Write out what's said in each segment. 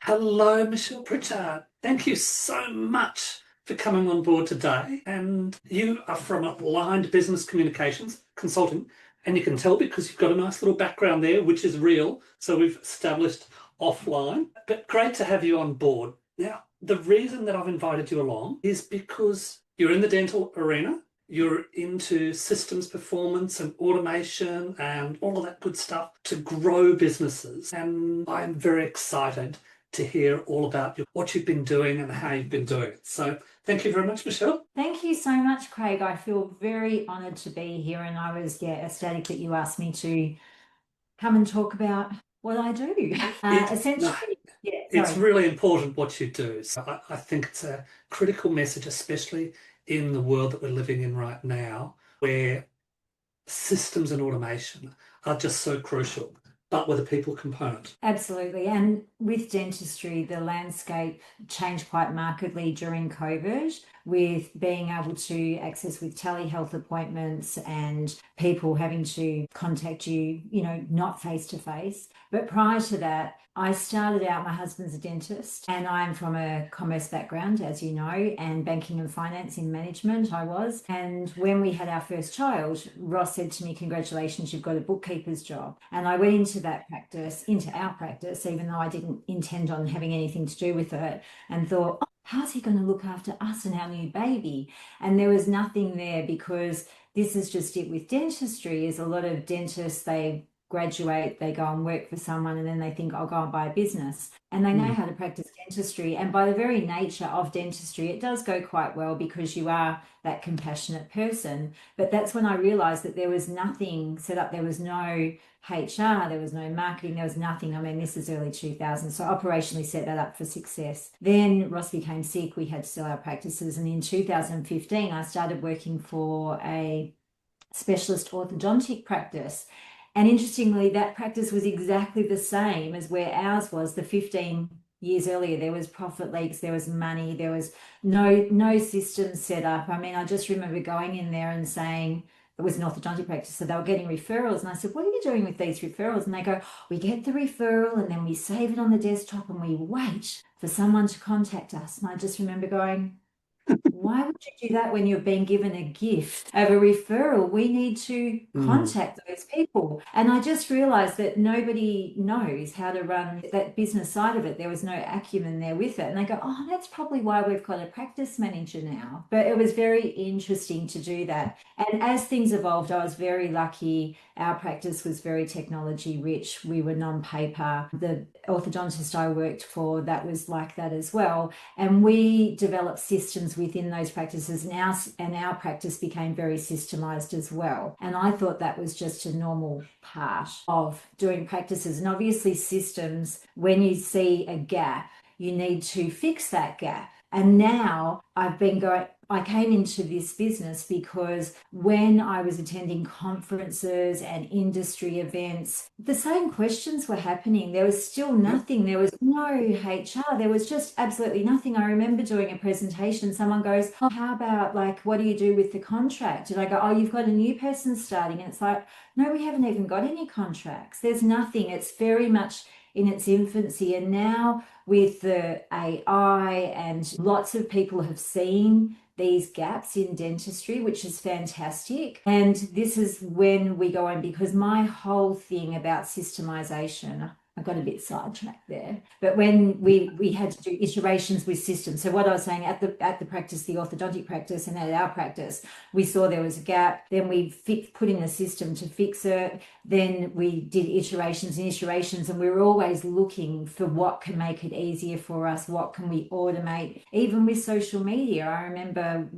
Hello, Michelle Pritchard. Thank you so much for coming on board today. And you are from Aligned Business Communications Consulting, and you can tell because you've got a nice little background there, which is real. So we've established offline, but great to have you on board. Now, the reason that I've invited you along is because you're in the dental arena. You're into systems performance and automation and all of that good stuff to grow businesses. And I'm very excited to hear all about what you've been doing and how you've been doing it. So thank you very much, Michelle. Thank you so much, Craig. I feel very honoured to be here, and I was ecstatic that you asked me to come and talk about what I do. No, Essentially, it's sorry. really important what you do. So I think it's a critical message, especially in the world that we're living in right now, where systems and automation are just so crucial, but with a people component. Absolutely. And with dentistry, the landscape changed quite markedly during COVID with being able to access with telehealth appointments and people having to contact you, not face to face. But prior to that, I started out, my husband's a dentist, and I'm from a commerce background, as you know, and banking and finance in management, I was. And when we had our first child, Ross said to me, "Congratulations, you've got a bookkeeper's job." And I went into our practice, even though I didn't intend on having anything to do with it, and thought, "Oh, how's he going to look after us and our new baby?" And there was nothing there, because this is just it with dentistry, is a lot of dentists, they graduate, they go and work for someone, and then they think, "I'll go and buy a business." And they know Mm. how to practice dentistry. And by the very nature of dentistry, it does go quite well because you are that compassionate person. But that's when I realized that there was nothing set up. There was no HR, there was no marketing, there was nothing. I mean, this is early 2000s. So operationally set that up for success. Then Ross became sick. We had to sell our practices. And in 2015, I started working for a specialist orthodontic practice. And interestingly, that practice was exactly the same as where ours was the 15 years earlier. There was profit leaks, there was money, there was no system set up. I mean, I just remember going in there and saying, it was an orthodontic practice, so they were getting referrals. And I said, "What are you doing with these referrals?" And they go, "We get the referral and then we save it on the desktop and we wait for someone to contact us." And I just remember going, "Why would you do that when you've been given a gift of a referral? We need to Mm. contact those people." And I just realized that nobody knows how to run that business side of it. There was no acumen there with it. And they go, "Oh, that's probably why we've got a practice manager now." But it was very interesting to do that. And as things evolved, I was very lucky. Our practice was very technology rich. We were non-paper. The orthodontist I worked for, that was like that as well. And we developed systems within those practices, and our practice became very systemized as well. And I thought that was just a normal part of doing practices. And obviously, systems, when you see a gap, you need to fix that gap. And now I came into this business because when I was attending conferences and industry events, the same questions were happening. There was still Yep. nothing. There was no HR. There was just absolutely nothing. I remember doing a presentation. Someone goes, "Oh, how about, like, what do you do with the contract?" And I go, "Oh, you've got a new person starting." And it's like, "No, we haven't even got any contracts. There's nothing." It's very much in its infancy. And now with the AI, and lots of people have seen these gaps in dentistry, which is fantastic. And this is when we go on, because my whole thing about systemization, I got a bit sidetracked there. But when we had to do iterations with systems, so what I was saying, at the practice, the orthodontic practice, and at our practice, we saw there was a gap. Then we put in a system to fix it. Then we did iterations and iterations, and we were always looking for what can make it easier for us, what can we automate. Even with social media, I remember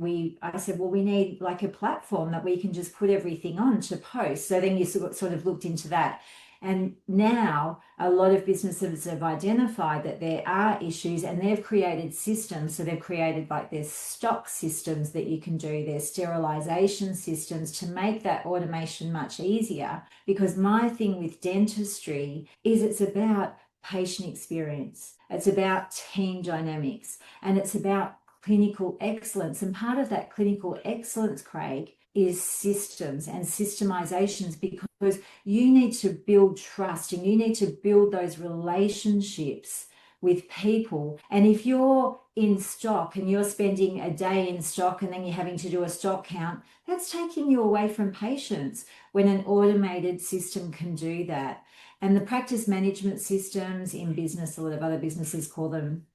I said, "Well, we need like a platform that we can just put everything on to post." So then you sort of looked into that. And now a lot of businesses have identified that there are issues, and they've created systems. So they've created like their stock systems that you can do, their sterilization systems, to make that automation much easier. Because my thing with dentistry is it's about patient experience. It's about team dynamics, and it's about clinical excellence. And part of that clinical excellence, Craig, is systems and systemizations, because you need to build trust and you need to build those relationships with people. And if you're in stock and you're spending a day in stock and then you're having to do a stock count, that's taking you away from patients when an automated system can do that. And the practice management systems in business, a lot of other businesses call them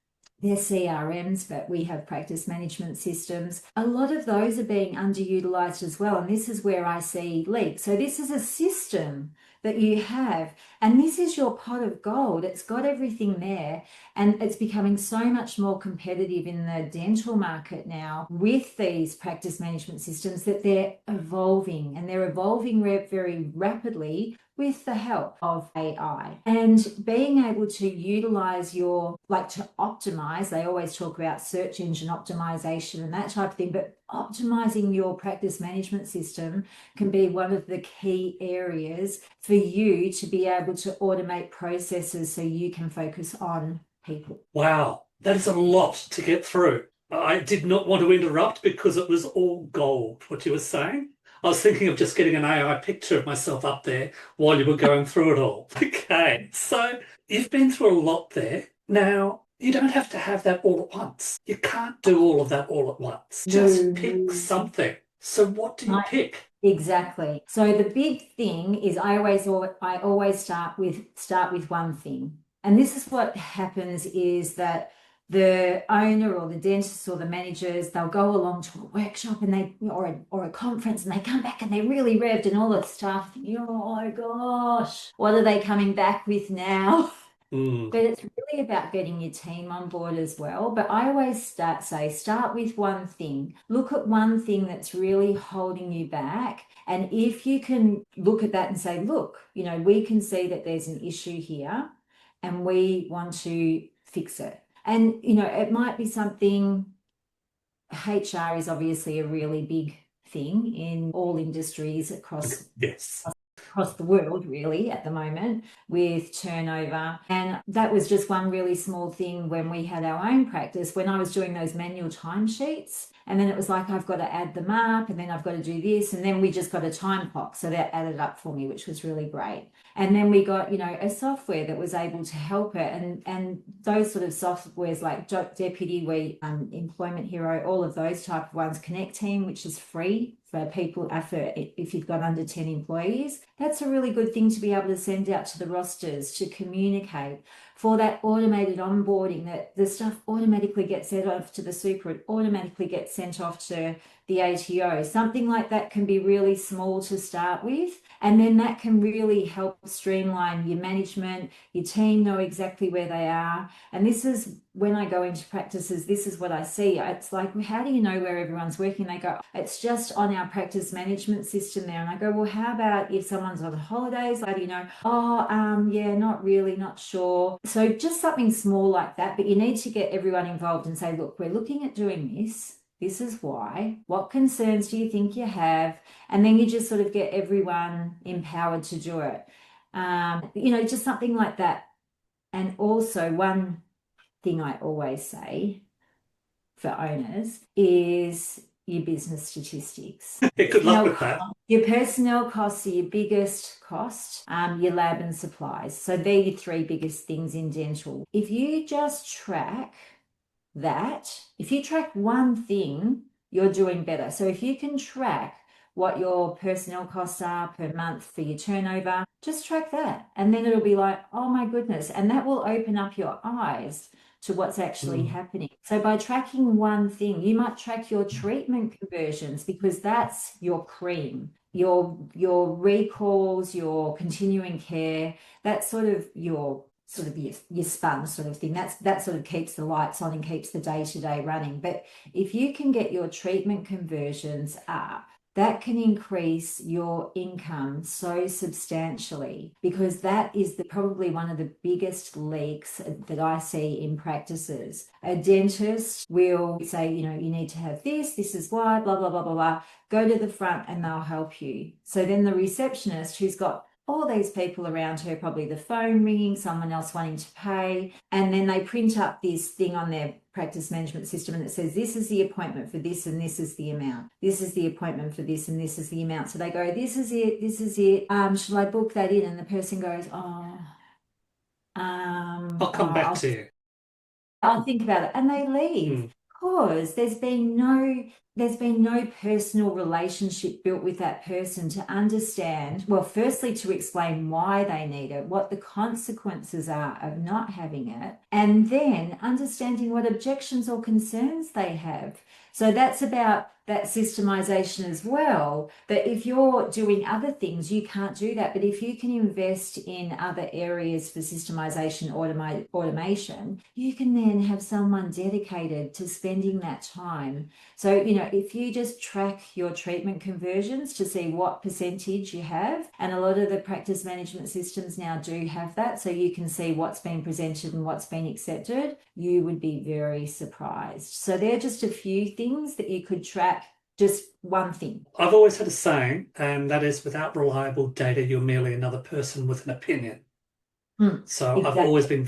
they're CRMs, but we have practice management systems. A lot of those are being underutilized as well. And this is where I see leaks. So this is a system that you have, and this is your pot of gold. It's got everything there, and it's becoming so much more competitive in the dental market now with these practice management systems that they're evolving, and they're evolving very rapidly with the help of AI. And being able to utilize to optimize, they always talk about search engine optimization and that type of thing, but optimizing your practice management system can be one of the key areas for you to be able to automate processes so you can focus on people. Wow, that is a lot to get through. I did not want to interrupt because it was all gold, what you were saying. I was thinking of just getting an AI picture of myself up there while you were going through it all. Okay, so you've been through a lot there. Now, you don't have to have that all at once. You can't do all of that all at once. Just pick something. So what do you pick? Exactly. So the big thing is I always start with one thing. And this is what happens is that the owner or the dentist or the managers, they'll go along to a workshop and or a conference, and they come back and they're really revved and all the stuff. Oh my gosh, what are they coming back with now? But it's really about getting your team on board as well. But I always start with one thing. Look at one thing that's really holding you back. And if you can look at that and say, look, we can see that there's an issue here and we want to fix it. And, it might be something, HR is obviously a really big thing in all industries across the world, really, at the moment, with turnover. And that was just one really small thing when we had our own practice, when I was doing those manual timesheets. And then it was like, I've got to add them up, and then I've got to do this. And then we just got a time clock. So that added up for me, which was really great. And then we got, a software that was able to help it. And those sort of softwares like Deputy, Employment Hero, all of those type of ones, Connect Team, which is free for people, if you've got under 10 employees. That's a really good thing to be able to send out to the rosters to communicate for that automated onboarding, that the stuff automatically gets sent off to the super, it automatically gets sent off to the ATO. Something like that can be really small to start with, and then that can really help streamline your management, your team know exactly where they are. And this is when I go into practices, this is what I see. It's like, how do you know where everyone's working? They go, it's just on our practice management system there. And I go, well, how about if someone's on holidays? How do you know? Yeah, not really, not sure. So just something small like that, but you need to get everyone involved and say, look, we're looking at doing this. This is why. What concerns do you think you have? And then you just sort of get everyone empowered to do it. Just something like that. And also one thing I always say for owners is your business statistics. Good luck with that. Your personnel costs are your biggest cost, your lab and supplies. So they're your three biggest things in dental. If you just track that, if you track one thing, you're doing better. So if you can track what your personnel costs are per month for your turnover, just track that. And then it'll be like, oh my goodness. And that will open up your eyes to what's actually happening. So by tracking one thing, you might track your treatment conversions, because that's your cream, your recalls, your continuing care, that's sort of your spun sort of thing. That sort of keeps the lights on and keeps the day-to-day running. But if you can get your treatment conversions up, that can increase your income so substantially, because that is probably one of the biggest leaks that I see in practices. A dentist will say, you need to have this is why, blah, blah, blah, blah, blah. Go to the front and they'll help you. So then the receptionist, who's got all these people around her, probably the phone ringing, someone else wanting to pay, and then they print up this thing on their practice management system and it says, this is the appointment for this and this is the amount. This is the appointment for this and this is the amount. So they go, this is it, this is it. Should I book that in? And the person goes, I'll come back to you. I'll think about it, and they leave because there's been no personal relationship built with that person to understand, well, firstly, to explain why they need it, what the consequences are of not having it, and then understanding what objections or concerns they have. So that's about that systemization as well. But if you're doing other things, you can't do that. But if you can invest in other areas for systemization, automation, you can then have someone dedicated to spending that time. So, if you just track your treatment conversions to see what percentage you have, and a lot of the practice management systems now do have that, so you can see what's been presented and what's been accepted, you would be very surprised. So they're just a few things that you could track, just one thing. I've always had a saying, and that is, without reliable data, you're merely another person with an opinion. So exactly. I've always been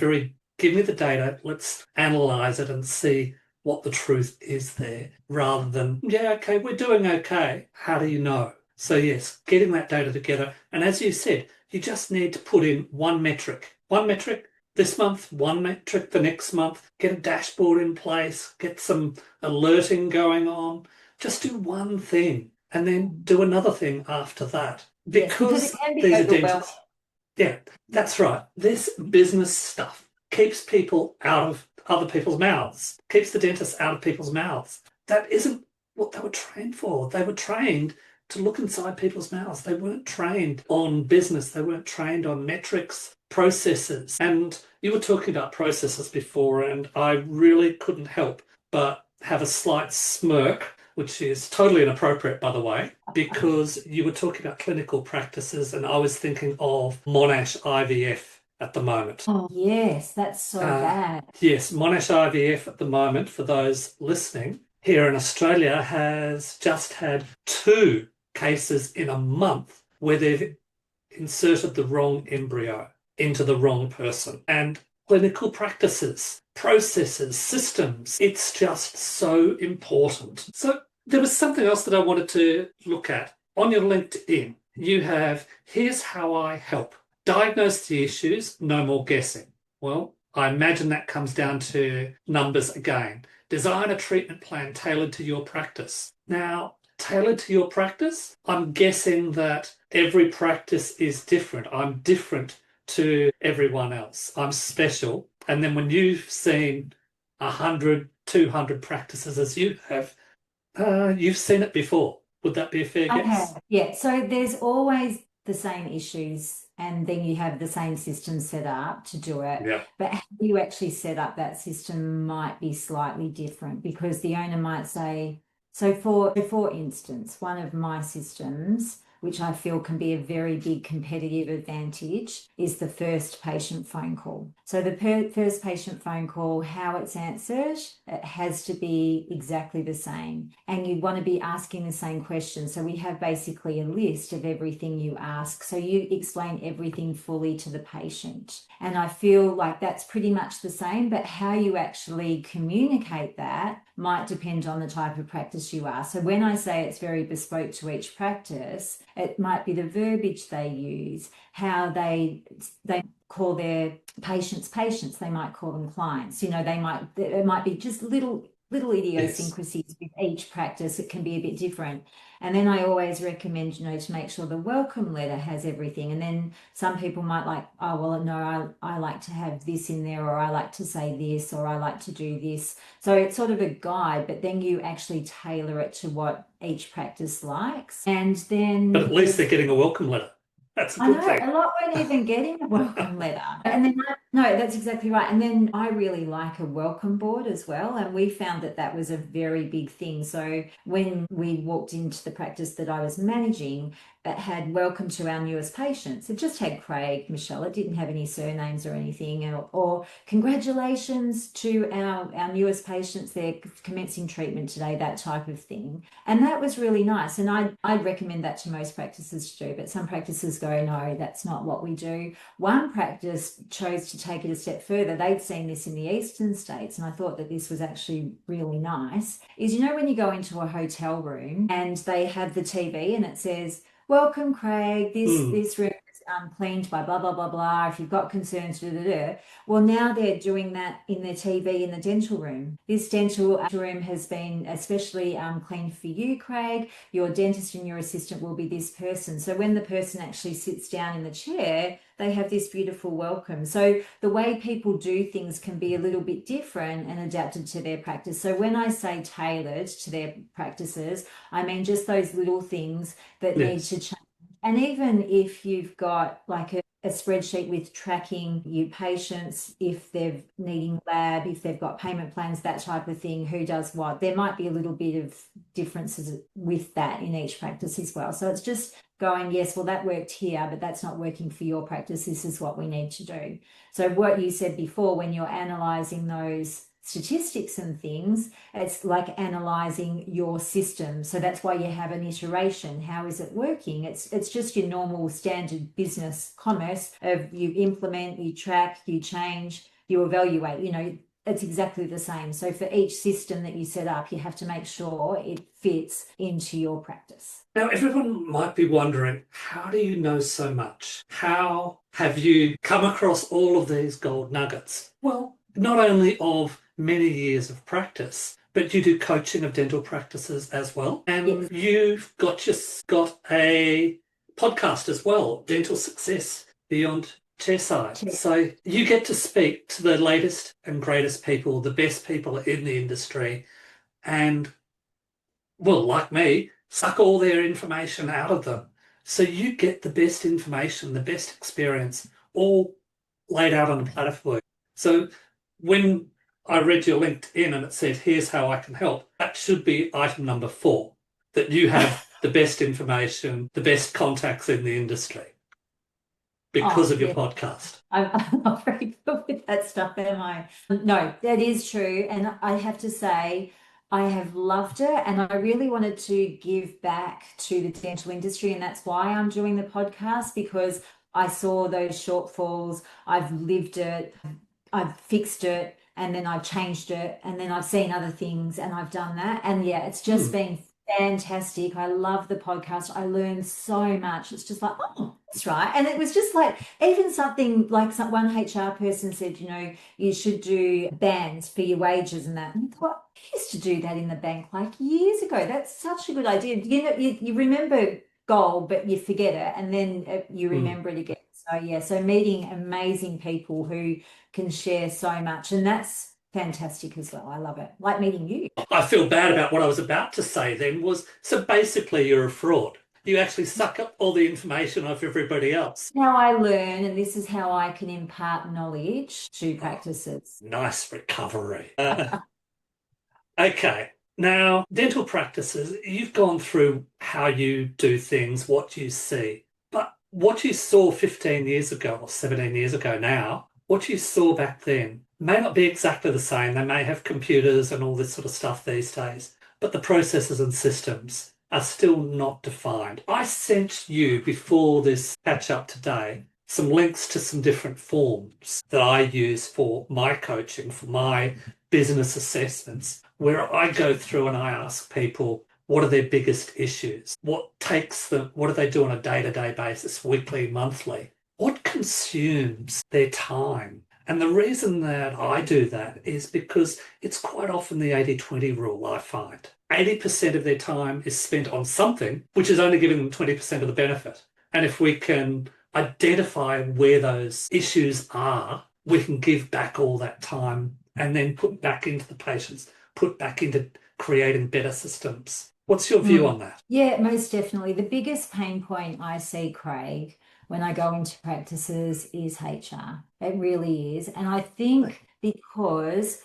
give me the data, let's analyze it and see what the truth is there, rather than, yeah, okay, we're doing okay. How do you know? So yes, getting that data together. And as you said, you just need to put in one metric this month, one metric the next month, get a dashboard in place, get some alerting going on. Just do one thing and then do another thing after that. Because it can be these are overwhelming. dentists. Yeah, that's right. This business stuff keeps people out of other people's mouths, keeps the dentists out of people's mouths. That isn't what they were trained for. They were trained to look inside people's mouths. They weren't trained on business. They weren't trained on metrics, processes. And you were talking about processes before, and I really couldn't help but have a slight smirk, which is totally inappropriate, by the way, because you were talking about clinical practices, and I was thinking of Monash IVF at the moment. Oh, yes, that's so bad. Yes, Monash IVF at the moment, for those listening, here in Australia, has just had 2 cases in a month where they've inserted the wrong embryo into the wrong person. And clinical practices, processes, systems, it's just so important. So there was something else that I wanted to look at. On your LinkedIn, you have, here's how I help. Diagnose the issues, no more guessing. Well, I imagine that comes down to numbers again. Design a treatment plan tailored to your practice. Now, tailored to your practice, I'm guessing that every practice is different. I'm different to everyone else. I'm special. And then when you've seen 100, 200 practices as you have, you've seen it before. Would that be a fair guess? Yeah. So there's always the same issues, and then you have the same system set up to do it. Yeah. But how you actually set up that system might be slightly different, because the owner might say, so for instance, one of my systems, which I feel can be a very big competitive advantage, is the first patient phone call. So the first patient phone call, how it's answered, it has to be exactly the same. And you want to be asking the same questions. So we have basically a list of everything you ask. So you explain everything fully to the patient. And I feel like that's pretty much the same, but how you actually communicate that might depend on the type of practice you are. So when I say it's very bespoke to each practice, it might be the verbiage they use, how they call their patients, they might call them clients. It might be just little idiosyncrasies with each practice. It can be a bit different. And then I always recommend, to make sure the welcome letter has everything. And then some people might like, oh, well, no, I like to have this in there, or I like to say this, or I like to do this. So it's sort of a guide, but then you actually tailor it to what each practice likes. And then... But at least they're getting a welcome letter. That's a good thing. A lot weren't even getting a welcome letter. And then, no, that's exactly right. And then I really like a welcome board as well. And we found that was a very big thing. So when we walked into the practice that I was managing, it had welcome to our newest patients. It just had Craig, Michelle. It didn't have any surnames or anything. Or congratulations to our newest patients. They're commencing treatment today, that type of thing. And that was really nice. And I'd recommend that to most practices to do. But some practices go, no, that's not what we do. One practice chose to take it a step further. They'd seen this in the eastern states, and I thought that this was actually really nice, is when you go into a hotel room and they have the TV and it says, welcome, Craig, this room is cleaned by blah, blah, blah, blah. If you've got concerns, da, da, da. Well, now they're doing that in their TV in the dental room. This dental room has been especially cleaned for you, Craig. Your dentist and your assistant will be this person. So when the person actually sits down in the chair, they have this beautiful welcome. So the way people do things can be a little bit different and adapted to their practice. So when I say tailored to their practices, I mean just those little things that need to change. And even if you've got like a spreadsheet with tracking your patients, if they're needing lab, if they've got payment plans, that type of thing, who does what, there might be a little bit of differences with that in each practice as well. So it's just going, yes, well, that worked here, but that's not working for your practice. This is what we need to do. So what you said before, when you're analysing those statistics and things, it's like analyzing your system. So that's why you have an iteration. How is it working? It's just your normal standard business commerce of you implement, you track, you change, you evaluate. You know, it's exactly the same. So for each system that you set up, you have to make sure it fits into your practice. Now, everyone might be wondering, how do you know so much? How have you come across all of these gold nuggets? Well, not only of many years of practice, but you do coaching of dental practices as well. And you've got a podcast as well, Dental Success Beyond Chairside. So you get to speak to the latest and greatest people, the best people in the industry, and, well, like me, suck all their information out of them. So you get the best information, the best experience, all laid out on a platter for you. So when I read your LinkedIn and it said, here's how I can help, that should be item number 4, that you have the best information, the best contacts in the industry because of your podcast. I'm not very good with that stuff, am I? No, that is true. And I have to say, I have loved it, and I really wanted to give back to the dental industry, and that's why I'm doing the podcast, because I saw those shortfalls. I've lived it, I've fixed it, and then I've changed it, and then I've seen other things and I've done that. And yeah, it's just been fantastic. I love the podcast. I learned so much. It's just like, oh, that's right. And it was just like, even something like one HR person said, you know, you should do bands for your wages and that. And I thought, I used to do that in the bank like years ago. That's such a good idea. You know, you remember gold, but you forget it, and then you remember it again. So yeah, so meeting amazing people who can share so much, and that's fantastic as well. I love it. Like meeting you. I feel bad about what I was about to say then was, so basically you're a fraud. You actually suck up all the information of everybody else. Now I learn, and this is how I can impart knowledge to practices. Nice recovery. Okay. Now, dental practices, you've gone through how you do things, what you see. But what you saw 15 years ago or 17 years ago now, what you saw back then may not be exactly the same. They may have computers and all this sort of stuff these days, but the processes and systems are still not defined. I sent you, before this catch-up today, some links to some different forms that I use for my coaching, for my business assessments, where I go through and I ask people, what are their biggest issues? What takes them? What do they do on a day-to-day basis, weekly, monthly? What consumes their time? And the reason that I do that is because it's quite often the 80-20 rule, I find. 80% of their time is spent on something, which is only giving them 20% of the benefit. And if we can identify where those issues are, we can give back all that time and then put back into the patients, put back into creating better systems. What's your view on that? Yeah, most definitely. The biggest pain point I see, Craig, when I go into practices is HR. It really is. And I think because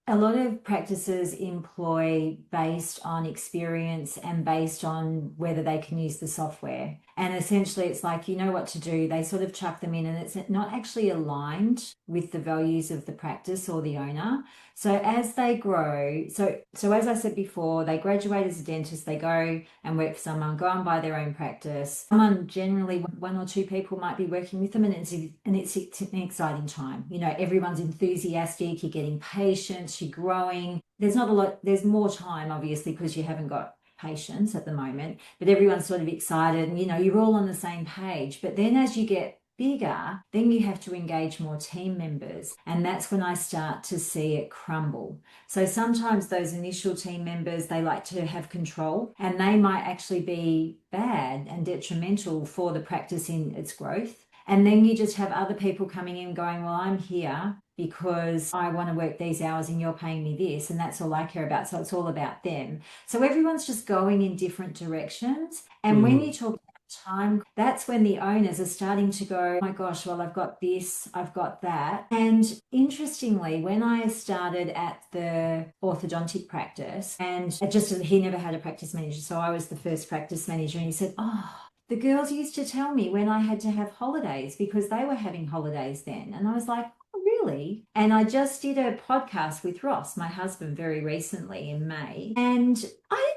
a lot of practices employ based on experience and based on whether they can use the software. And essentially it's like, you know what to do. They sort of chuck them in, and it's not actually aligned with the values of the practice or the owner. So as they grow, so as I said before, they graduate as a dentist, they go and work for someone, go and buy their own practice. Someone, generally 1 or 2 people might be working with them, and it's an exciting time. You know, everyone's enthusiastic, you're getting patients, you're growing. There's not a lot, there's more time obviously because you haven't got patients at the moment, but everyone's sort of excited and, you're all on the same page. But then as you get bigger, then you have to engage more team members. And that's when I start to see it crumble. So sometimes those initial team members, they like to have control, and they might actually be bad and detrimental for the practice in its growth. And then you just have other people coming in going, well, I'm here because I want to work these hours and you're paying me this, and that's all I care about. So it's all about them. So everyone's just going in different directions. And when you talk time, that's when the owners are starting to go, oh my gosh, well, I've got this, I've got that. And interestingly, when I started at the orthodontic practice, and he never had a practice manager, so I was the first practice manager, and he said, oh, the girls used to tell me when I had to have holidays because they were having holidays then. And I was like, oh, really? And I just did a podcast with Ross, my husband, very recently in May. And I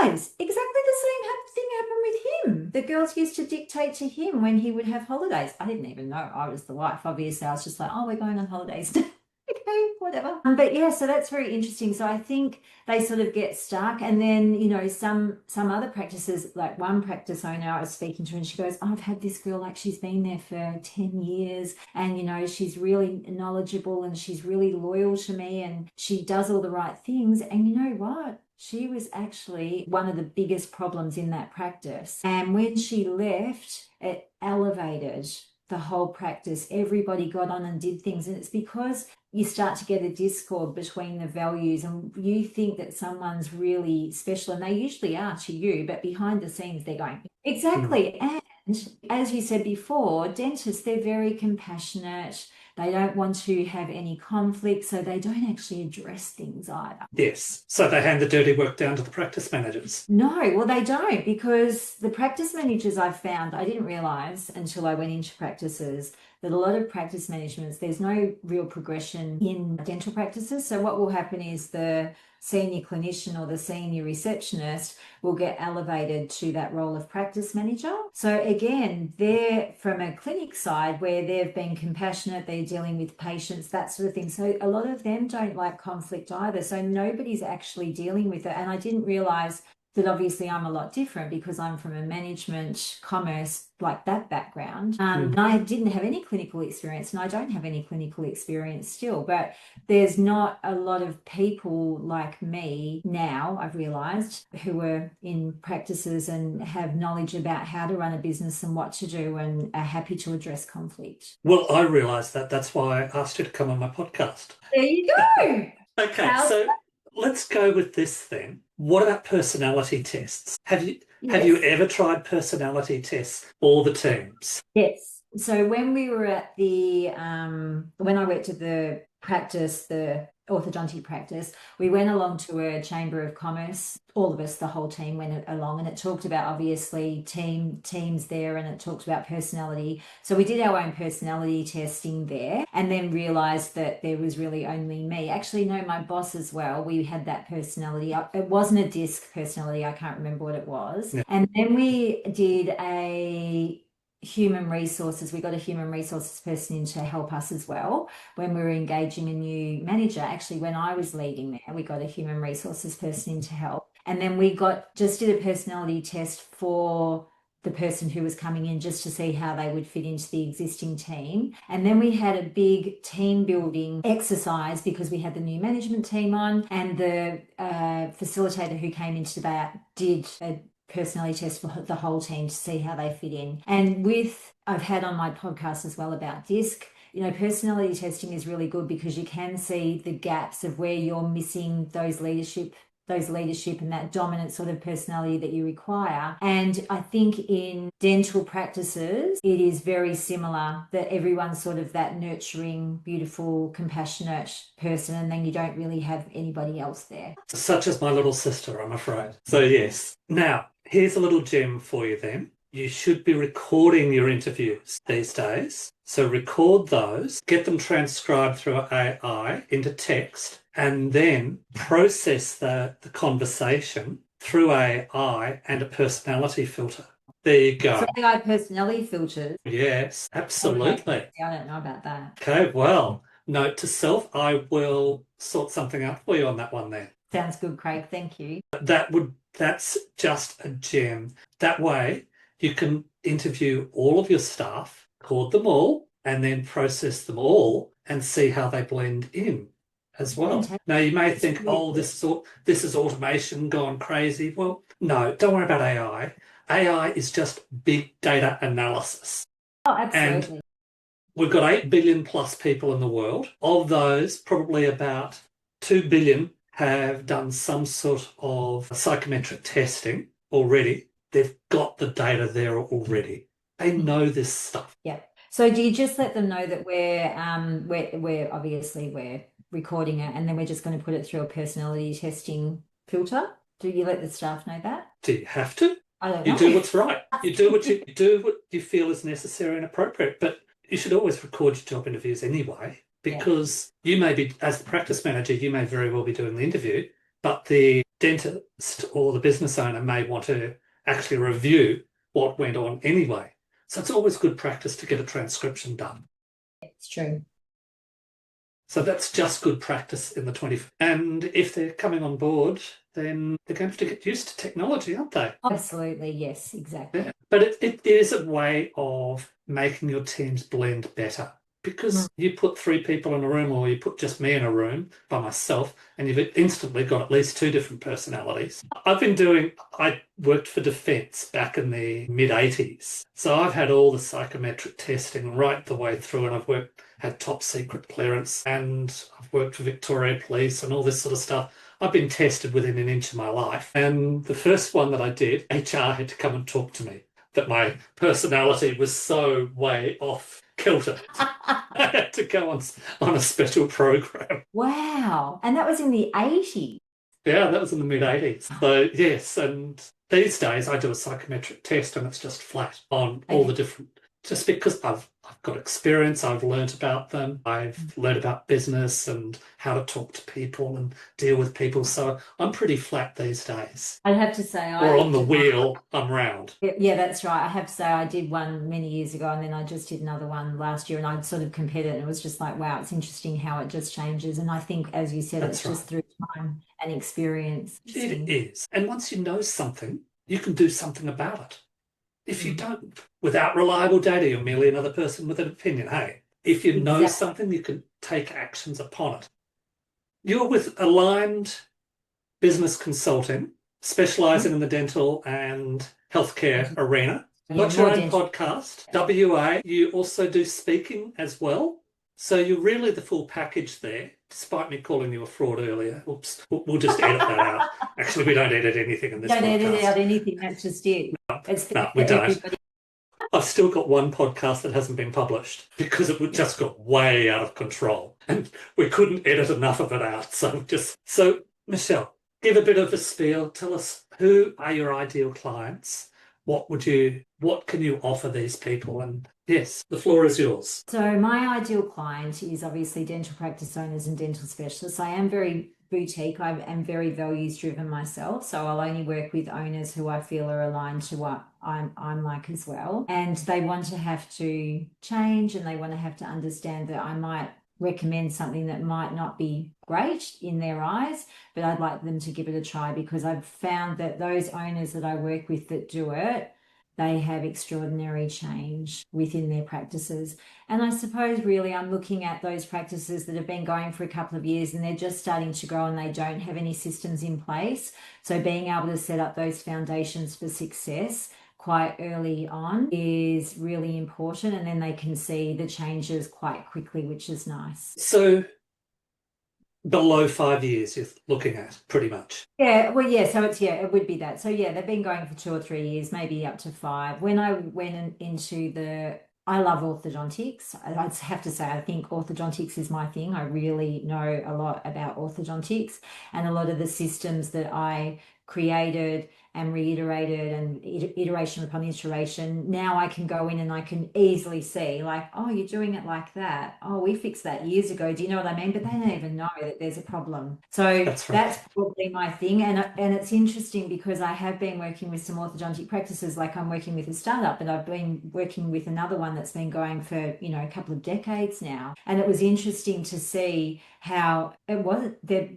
didn't realize exactly the same thing happened with him. The girls used to dictate to him when he would have holidays. I didn't even know I was the wife. Obviously, I was just like, oh, we're going on holidays. Okay, whatever. But yeah, so that's very interesting. So I think they sort of get stuck. And then, some other practices, like one practice owner I was speaking to, and she goes, oh, I've had this girl, like she's been there for 10 years and, she's really knowledgeable and she's really loyal to me and she does all the right things. And you know what? She was actually one of the biggest problems in that practice. And when she left, it elevated the whole practice. Everybody got on and did things. And it's because you start to get a discord between the values and you think that someone's really special, and they usually are to you, but behind the scenes they're going, exactly. And as you said before, dentists, they're very compassionate. They don't want to have any conflict, so they don't actually address things either. Yes. So they hand the dirty work down to the practice managers. No, well, they don't, because the practice managers I've found, I didn't realise until I went into practices that a lot of practice managements, there's no real progression in dental practices. So what will happen is the senior clinician or the senior receptionist will get elevated to that role of practice manager. So again, they're from a clinic side where they've been compassionate, they're dealing with patients, that sort of thing. So a lot of them don't like conflict either. So nobody's actually dealing with it. And I didn't realize that obviously I'm a lot different because I'm from a management, commerce, like that background. And I didn't have any clinical experience, and I don't have any clinical experience still, but there's not a lot of people like me now, I've realized, who are in practices and have knowledge about how to run a business and what to do and are happy to address conflict. Well, I realised that. That's why I asked you to come on my podcast. There you go. Okay, so let's go with this then. What about personality tests? Have you ever tried personality tests for the teams? Yes. So when we were at the when I worked at the practice, the orthodontic practice, we went along to a Chamber of Commerce. All of us, the whole team, went along, and it talked about obviously teams there, and it talked about personality. So we did our own personality testing there, and then realized that there was really only me. Actually, no, my boss as well. We had that personality. It wasn't a disc personality. I can't remember what it was. Yeah. And then we did a human resources. We got a human resources person in to help us as well when we were engaging a new manager. Actually, when I was leading there, we got a human resources person in to help. And then we just did a personality test for the person who was coming in just to see how they would fit into the existing team. And then we had a big team building exercise because we had the new management team on, and the facilitator who came into that did a personality test for the whole team to see how they fit in. And I've had on my podcast as well about DISC, personality testing is really good because you can see the gaps of where you're missing those leadership and that dominant sort of personality that you require. And I think in dental practices, it is very similar, that everyone's sort of that nurturing, beautiful, compassionate person, and then you don't really have anybody else there. Such as my little sister, I'm afraid. So yes. Now, here's a little gem for you then. You should be recording your interviews these days. So record those, get them transcribed through AI into text, and then process the conversation through AI and a personality filter. There you go. So AI personality filters? Yes, absolutely. Okay. I don't know about that. Okay, well, note to self, I will sort something out for you on that one then. Sounds good, Craig. Thank you. That's just a gem. That way you can interview all of your staff, record them all, and then process them all and see how they blend in as well. Fantastic. Now you may think, oh, this is automation gone crazy. Well, no, don't worry about AI. AI is just big data analysis. Oh, absolutely. And we've got 8 billion plus people in the world. Of those, probably about 2 billion have done some sort of psychometric testing already. They've got the data there already. They know this stuff. Yeah. So do you just let them know that we're obviously we're recording it, and then we're just going to put it through a personality testing filter? Do you let the staff know that? Do you have to? I don't You know. do what's right. You do what you feel is necessary and appropriate. But you should always record your job interviews anyway, because you may be, as the practice manager, you may very well be doing the interview, but the dentist or the business owner may want to actually review what went on anyway. So it's always good practice to get a transcription done. It's true. So that's just good practice in the 20th. And if they're coming on board, then they're going to have to get used to technology, aren't they? Absolutely. Yes, exactly. Yeah. But it is a way of making your teams blend better. Because you put 3 people in a room, or you put just me in a room by myself, and you've instantly got at least 2 different personalities. I worked for Defence back in the mid-80s. So I've had all the psychometric testing right the way through, and I've had top secret clearance, and I've worked for Victoria Police and all this sort of stuff. I've been tested within an inch of my life. And the first one that I did, HR had to come and talk to me that my personality was so way off kilter. I had to go on a special program. Wow. And that was in the 80s. Yeah, that was in the mid-80s. So, yes, and these days I do a psychometric test and it's just flat on all the different, just because I've got experience, I've learnt about them, I've learned about business and how to talk to people and deal with people. So I'm pretty flat these days. I'd have to say Or on the wheel, I'm round. Yeah, that's right. I have to say I did one many years ago, and then I just did another one last year, and I'd sort of compared it, and it was just like, wow, it's interesting how it just changes. And I think, as you said, it's just through time and experience. It is. And once you know something, you can do something about it. If you don't, without reliable data, you're merely another person with an opinion. Hey, if you know something, you can take actions upon it. You're with Aligned Business Consulting, specialising in the dental and healthcare arena. Got your own podcast, WA. You also do speaking as well. So you're really the full package there, despite me calling you a fraud earlier. Oops, we'll just edit that out. Actually, we don't edit anything in this podcast. Don't edit out anything, that's just it. No, we don't. I've still got one podcast that hasn't been published because it just got way out of control and we couldn't edit enough of it out. So Michelle, give a bit of a spiel. Tell us, who are your ideal clients? What can you offer these people? And yes, the floor is yours. So my ideal client is obviously dental practice owners and dental specialists. I am very boutique. I am very values driven myself. So I'll only work with owners who I feel are aligned to what I'm like as well. And they want to have to change, and they want to have to understand that I might recommend something that might not be great in their eyes, but I'd like them to give it a try, because I've found that those owners that I work with that do it, they have extraordinary change within their practices. And I suppose really I'm looking at those practices that have been going for a couple of years and they're just starting to grow and they don't have any systems in place. So being able to set up those foundations for success quite early on is really important, and then they can see the changes quite quickly, which is nice. So below 5 years you're looking at, pretty much. Yeah, well, yeah, so it would be that. So yeah, they've been going for 2 or 3 years, maybe up to 5. When I went into I love orthodontics. I'd have to say, I think orthodontics is my thing. I really know a lot about orthodontics, and a lot of the systems that I created and reiterated and iteration upon iteration, now I can go in and I can easily see like, oh, you're doing it like that. Oh, we fixed that years ago. Do you know what I mean? But they don't even know that there's a problem. So That's right. that's probably my thing. And it's interesting because I have been working with some orthodontic practices, like I'm working with a startup, and I've been working with another one that's been going for, a couple of decades now. And it was interesting to see how it wasn't, they're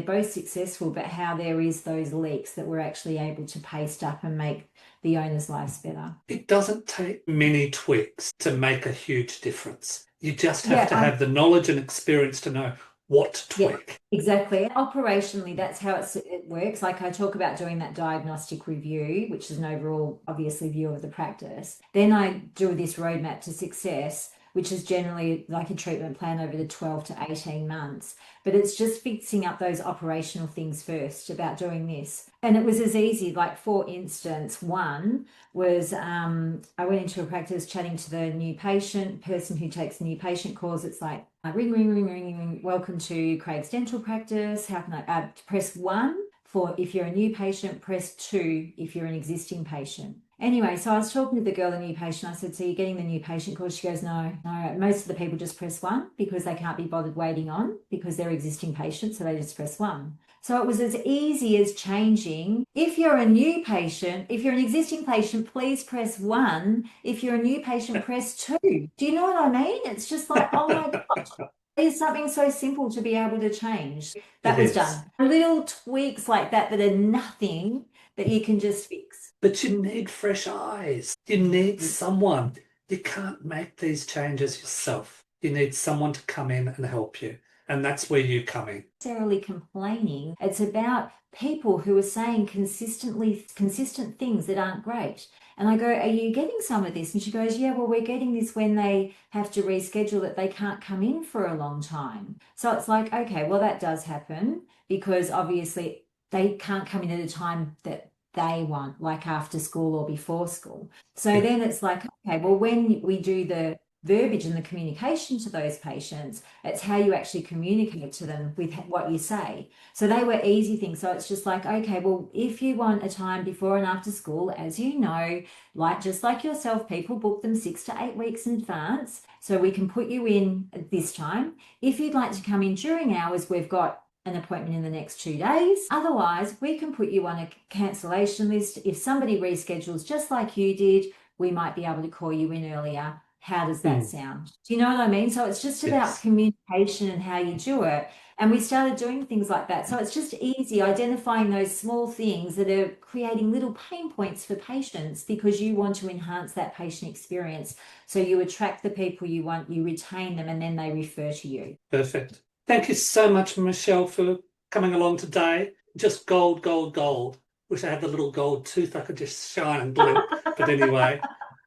both successful, but how there is those leaks that we're actually able to paste up and make the owners' lives better. It doesn't take many tweaks to make a huge difference. You just have Yeah, to have the knowledge and experience to know what to yeah, tweak. exactly. Operationally, that's how it works. Like I talk about doing that diagnostic review, which is an overall, obviously, view of the practice. Then I do this roadmap to success, which is generally like a treatment plan over the 12 to 18 months. But it's just fixing up those operational things first about doing this. And it was as easy, like for instance, one was I went into a practice chatting to the new person who takes the new patient calls. It's like, ring, ring, ring, ring, ring. Welcome to Craig's dental practice. How can I press 1 for if you're a new patient, press 2 if you're an existing patient. Anyway, so I was talking to the girl, the new patient. I said, so you're getting the new patient call? She goes, no. Most of the people just press 1 because they can't be bothered waiting on because they're existing patients, so they just press 1. So it was as easy as changing. If you're a new patient, if you're an existing patient, please press 1. If you're a new patient, press 2. Do you know what I mean? It's just like, oh my gosh. It's something so simple to be able to change. That It was is. done. Little tweaks like that are nothing that you can just fix. But you need fresh eyes. You need someone. You can't make these changes yourself. You need someone to come in and help you. And that's where you come in. Necessarily complaining. It's about people who are saying consistent things that aren't great. And I go, are you getting some of this? And she goes, yeah, well, we're getting this when they have to reschedule that they can't come in for a long time. So it's like, okay, well, that does happen because obviously they can't come in at a time that they want, like after school or before school. So Yeah. then it's like, okay, well, when we do the verbiage and the communication to those patients, it's how you actually communicate to them with what you say. So they were easy things. So it's just like, okay, well, if you want a time before and after school, as you know, like just like yourself, people book them 6 to 8 weeks in advance. So we can put you in at this time. If you'd like to come in during hours, we've got an appointment in the next 2 days. Otherwise, we can put you on a cancellation list. If somebody reschedules just like you did, we might be able to call you in earlier. How does that sound? Do you know what I mean? So it's just about Yes. communication and how you do it. And we started doing things like that. So it's just easy identifying those small things that are creating little pain points for patients because you want to enhance that patient experience. So you attract the people you want, you retain them, and then they refer to you. Perfect. Thank you so much, Michelle, for coming along today. Just gold, gold, gold. Wish I had the little gold tooth I could just shine and blink. But anyway,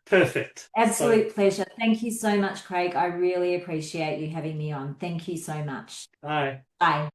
perfect. Absolute pleasure. Thank you so much, Craig. I really appreciate you having me on. Thank you so much. Bye. Bye.